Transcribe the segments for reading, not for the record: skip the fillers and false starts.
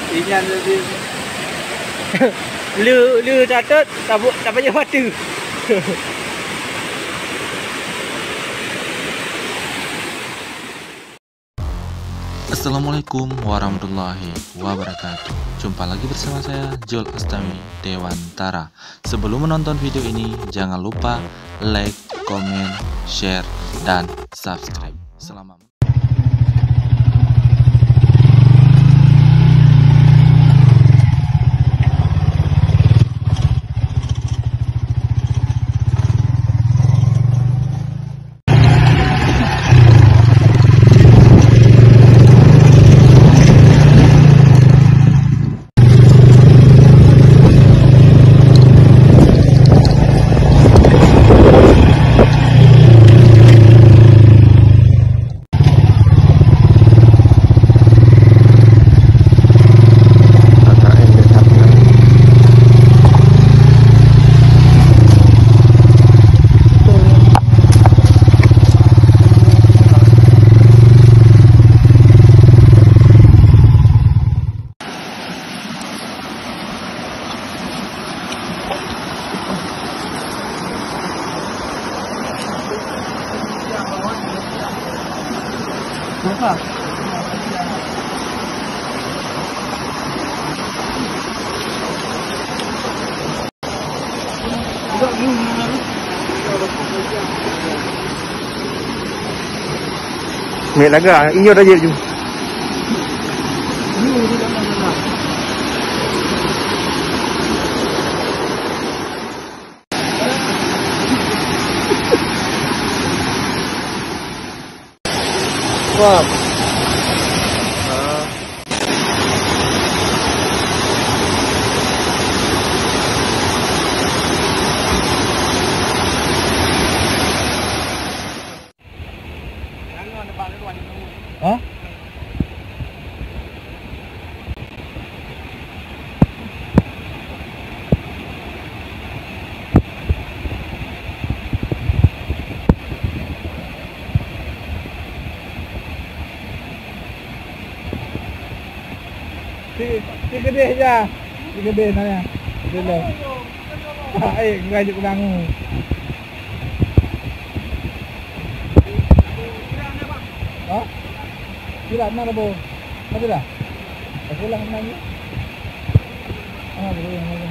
Ini ada dia. Lu catat tak payah mata. Assalamualaikum warahmatullahi wabarakatuh. Jumpa lagi bersama saya Jol Astami Dewantara. Sebelum menonton video ini, jangan lupa like, komen, share, dan subscribe. Selamat apa? Mẹ là gà, inyo ra dễ chung. Wow. Hah? Si gede aja. Si gede nanya. Gede. Ngajak ke bangun. Hah? Sila mana bo? Mana dah? Aku lang nanya. Bro yang mana?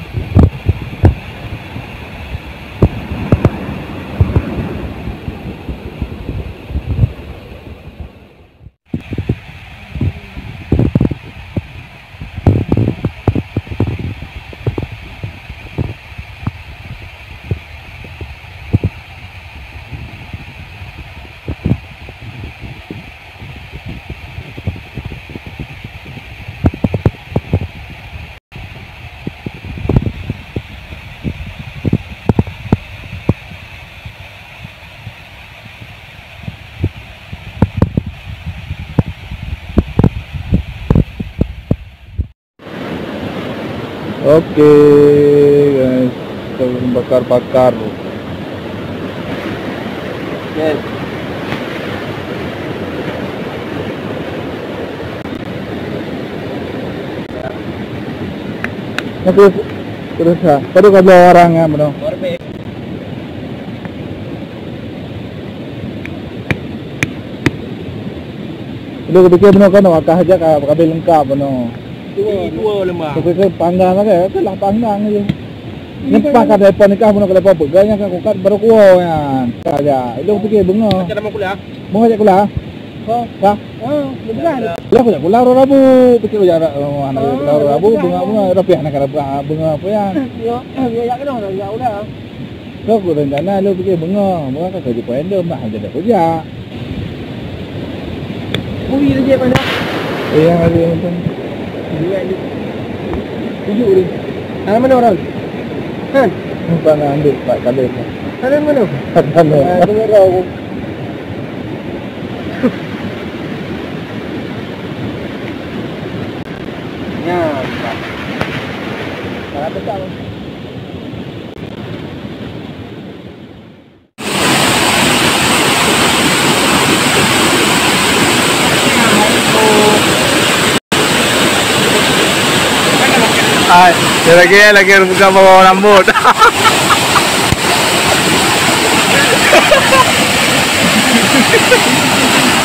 Oke guys, kita bakar-bakar. Yes. Terus baru kalau orang ya benar. Lu pikir benar kan wakah aja kabel lengkap benar. Dua lemah. Ke panggang aja, ke lah panggang aja. Ni pakai depan nikah pun kalau apa gaya kan kukat baru kuah kan. Saja. Lu fikir bunga. Macam mana kuliah? Bunga aja kuliah. Oh, dah. Oh, betul. Lah kuliah Rabu. Fikir anak kuliah Rabu bunga Rabu anak bunga apa ya? Yo, ya kan orang ya udah. Lu rencana lu fikir bunga kan kerja pendem dah ada kerja. Bui aja mana? Iya, ada yang tujuh ni. Mana orang? Kan? Bukan ambil Pak Kadir. Kadir mana? Kadir. Dengar aku. Ya. Salah betul. Assalamualaikum. lagi harus buka bawa rambut.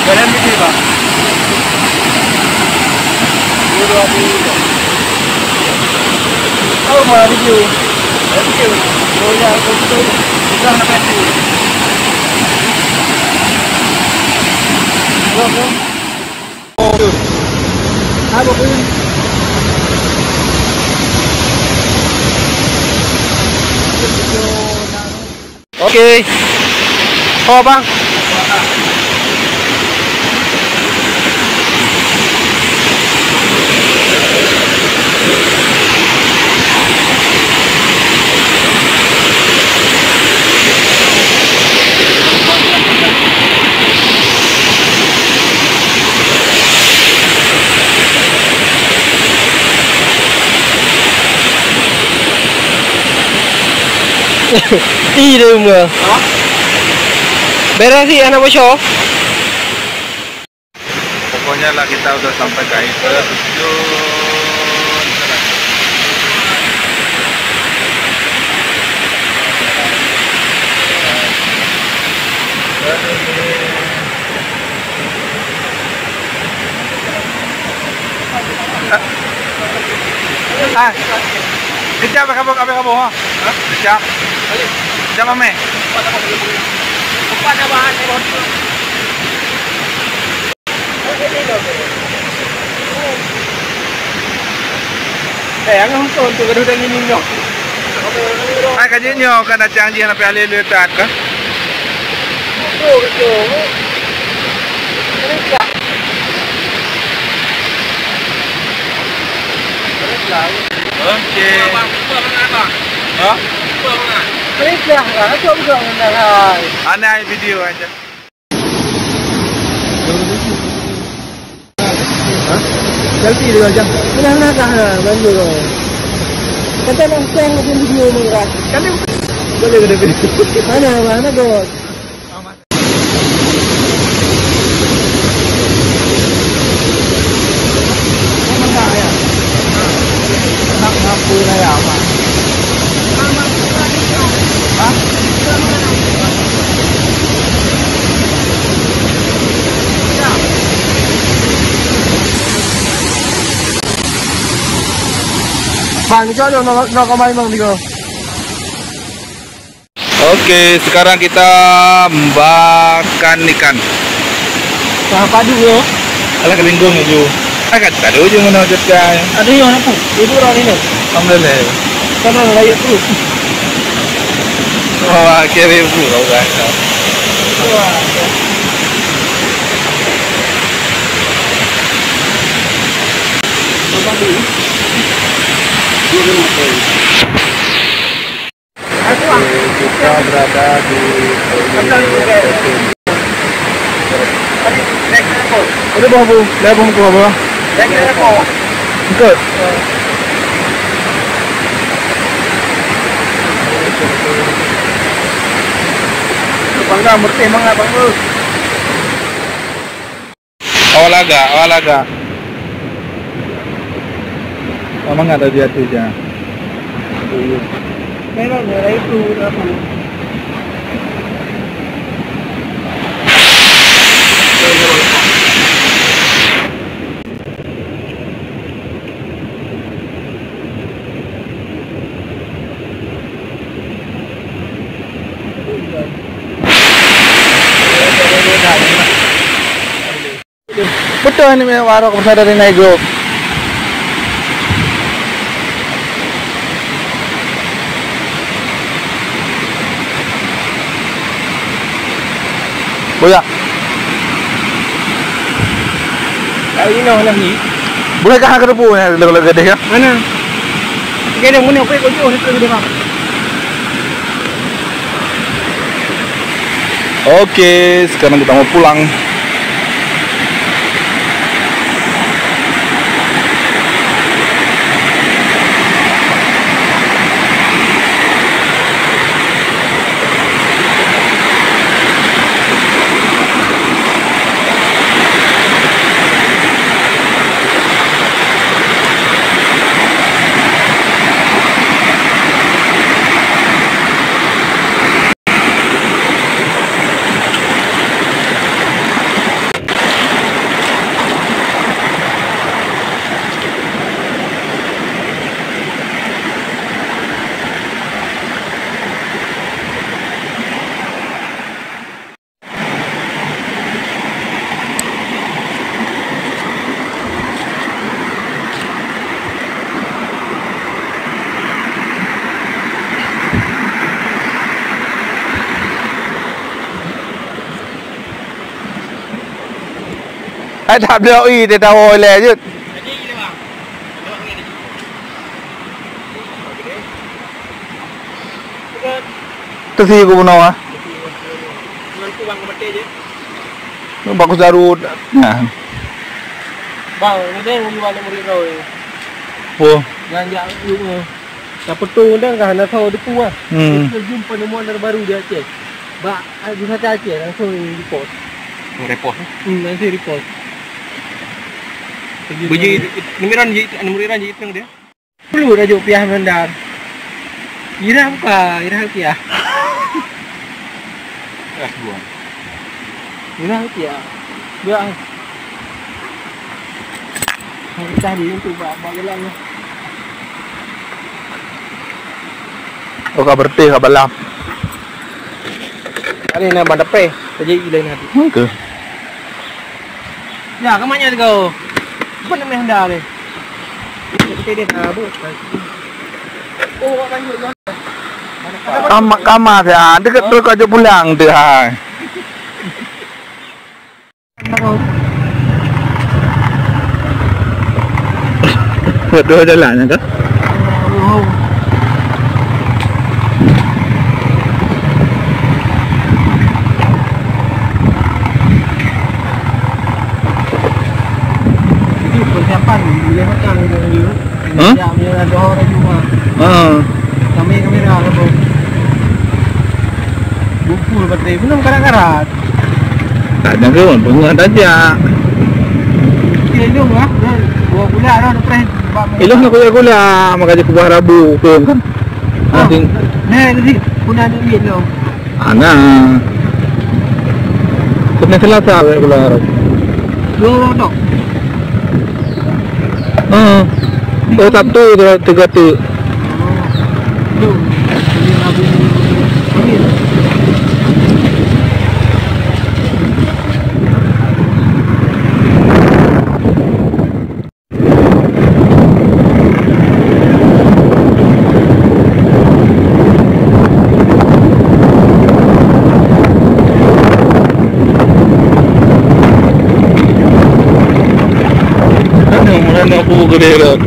Kalian begini Pak. Oh, mau review. Review. Oh ya, itu. Sudah sampai sini. Oh, tuh. Apa pun? Oke. Oh, Bang. Iya deh, beres sih anak bosok. Pokoknya lah kita udah sampai ke air terjun. Kejap kamu ha? Kejap. Kejap ame. Ada bahan ang huntun tu kadang ini nyo. Ay kaje nyo kana canggih na pali letat ka. Oke. Hah? Baiklah, aku juga mendengar. Ana video aja. Selfie dia aja. Mana dah bantu. Kata nak share lagi video mereka. Kan boleh ada video. Mana god. Oke, sekarang kita makan ikan. Apa dulu? Alah kelinggung ju. Agak tadi ujung mana jatkai. Ada yang apa? Ibu orang ini. Alhamdulillah. Karena layak terus. Wah, kira ibu kau kan. Kita berada di udah bawa bu, lihat bu muka apa? Ikut. Bangga, murti bangga bangga. Awalaga. Emang ada di hatinya. Memang ada itu apa? Betul ini warung bersama dari naik grup. Boya. Ini nak lagi. Boleh kah ke depan ya lebih gede ya? Mana? Gede mana? Apa kau jual itu gede mana? Oke, sekarang kita mau pulang. Ai tak ada oi dia tahu oleh je. Jadi gini bang. Tengok ni ada. Tu si aku puno ah. Dengan tu bang kemati je. Bagus darut. Nah. Bang, ni dia yang jual murid kau ni. Oh. Ganjak you. Tak petung dah kan nak tahu deku ah. Kita jumpa nemuan baru di Aceh. Ba, di sana Aceh langsung report. Report. Nanti report. Buji nemiran je, nemiran je itu dia. Perlu dah jauh piah mendar. Irah apa? Irah piah. Dua. Irah piah. Dua. Kita ni untuk jalan ni. Oh ka bertih ka balap. Ada nak bandape, jadi ilain hati. Ke. Ya, kemana kau? Apa nama hendak ni? Kita dia nak buat. Oh, kau lanjut kan? Kamar dia dekat tu kau je pulang tu ha. Dua jalan ke? Persiapan bila makan ni. Ya, bila ada orang cuma. Kamera apa? Buku baterai belum karat-karat. Tak ada ke bunga saja. Ilung ah. 2 bulan dah press. Ilung nak gula maka je kubah Rabu ke kan. Nanti ni punya ni lo. ana. Kena Selasa gula Rabu. 2 tok. Oh Sabtu tu 3 tu. Mana aku gede dah.